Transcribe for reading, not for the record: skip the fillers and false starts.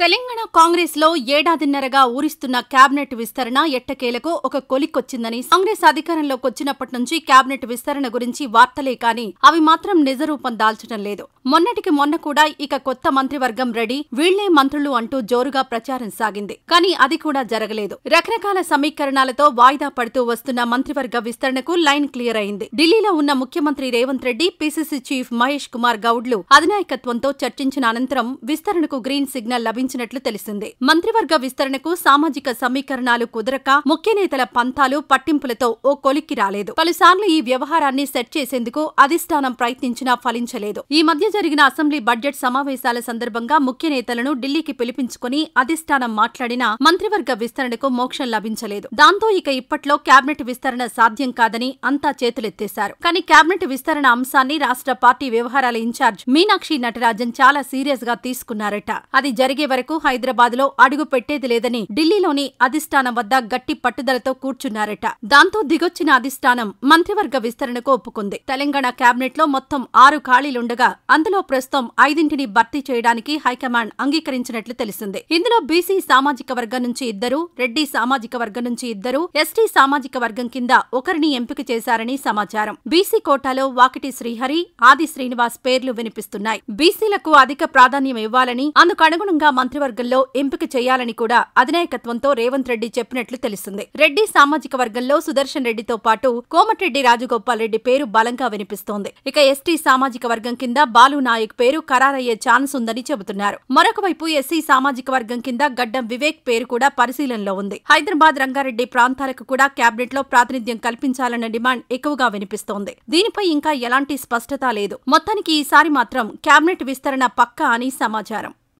తెలంగాణ కాంగ్రెస్ లో ఏడాదిన్నరగా ఊరిస్తున్న కేబినెట్ విస్తరణ ఎట్టకేలకు ఒక కొలిక్కొచ్చిందని కాంగ్రెస్ అధికారంలోకి వచ్చినప్పటి నుంచి కేబినెట్ విస్తరణ గురించి వార్తలే కాని అవి మాత్రం నిజరూపం దాల్చడం లేదు. మొన్నటికి మొన్న కూడా ఇక కొత్త మంత్రివర్గం రెడీ, వీళ్లే మంత్రులు అంటూ జోరుగా ప్రచారం సాగింది. కానీ అది కూడా జరగలేదు. రకరకాల సమీకరణాలతో వాయిదా పడుతూ వస్తున్న మంత్రివర్గ విస్తరణకు లైన్ క్లియర్ అయింది. ఢిల్లీలో ఉన్న ముఖ్యమంత్రి రేవంత్ రెడ్డి, పీసీసీ చీఫ్ మహేష్ కుమార్ గౌడ్లు అధినాయకత్వంతో చర్చించిన అనంతరం విస్తరణకు గ్రీన్ సిగ్నల్ లభించినట్లు తెలిసింది. మంత్రివర్గ విస్తరణకు సామాజిక సమీకరణాలు కుదరక ముఖ్య నేతల పంతాలు పట్టింపులతో ఓ కొలిక్కి రాలేదు. పలుసార్లు ఈ వ్యవహారాన్ని సెట్ చేసేందుకు అధిష్టానం ప్రయత్నించినా ఫలించలేదు. ఈ మధ్య జరిగిన అసెంబ్లీ బడ్జెట్ సమావేశాల సందర్భంగా ముఖ్య నేతలను ఢిల్లీకి పిలిపించుకుని అధిష్టానం మాట్లాడినా మంత్రివర్గ విస్తరణకు మోక్షం లభించలేదు. దాంతో ఇక ఇప్పట్లో కేబినెట్ విస్తరణ సాధ్యం కాదని అంతా చేతులెత్తేశారు. కానీ కేబినెట్ విస్తరణ అంశాన్ని రాష్ట్ర పార్టీ వ్యవహారాల ఇన్ఛార్జ్ మీనాక్షి నటరాజన్ చాలా సీరియస్ గా తీసుకున్నారట. అది జరిగే వరకు హైదరాబాద్ లో అడుగు పెట్టేది లేదని ఢిల్లీలోని అధిష్టానం వద్ద గట్టి పట్టుదలతో కూర్చున్నారట. దాంతో దిగొచ్చిన అధిష్టానం మంత్రివర్గ విస్తరణకు ఒప్పుకుంది. తెలంగాణ కేబినెట్ లో మొత్తం 6 ఖాళీలుండగా అందులో ప్రస్తుతం 5ని భర్తీ చేయడానికి హైకమాండ్ అంగీకరించినట్లు తెలిసింది. ఇందులో బీసీ సామాజిక వర్గం నుంచి 2, రెడ్డి సామాజిక వర్గం నుంచి 2, ఎస్టీ సామాజిక వర్గం కింద ఒకరిని ఎంపిక చేశారని సమాచారం. బీసీ కోటాలో వాకిటి శ్రీహరి, ఆది శ్రీనివాస్ పేర్లు వినిపిస్తున్నాయి. బీసీలకు అధిక ప్రాధాన్యం ఇవ్వాలని, అందుకనుగుణంగా మంత్రివర్గంలో ఎంపిక చేయాలని కూడా అధినాయకత్వంతో రేవంత్ రెడ్డి చెప్పినట్లు తెలిసింది. రెడ్డి సామాజిక వర్గంలో సుదర్శన్ రెడ్డితో పాటు కోమటిరెడ్డి రాజగోపాల్ రెడ్డి పేరు బలంగా వినిపిస్తోంది. ఇక ఎస్టీ సామాజిక వర్గం కింద బాలు నాయక్ పేరు ఖరారయ్యే ఛాన్స్ ఉందని చెబుతున్నారు. మరొకవైపు ఎస్సీ సామాజిక వర్గం కింద గడ్డం వివేక్ పేరు కూడా పరిశీలనలో ఉంది. హైదరాబాద్, రంగారెడ్డి ప్రాంతాలకు కూడా కేబినెట్ లో ప్రాతినిధ్యం కల్పించాలన్న డిమాండ్ ఎక్కువగా వినిపిస్తోంది. దీనిపై ఇంకా ఎలాంటి స్పష్టత లేదు. మొత్తానికి ఈసారి మాత్రం కేబినెట్ విస్తరణ పక్కా అని సమాచారం.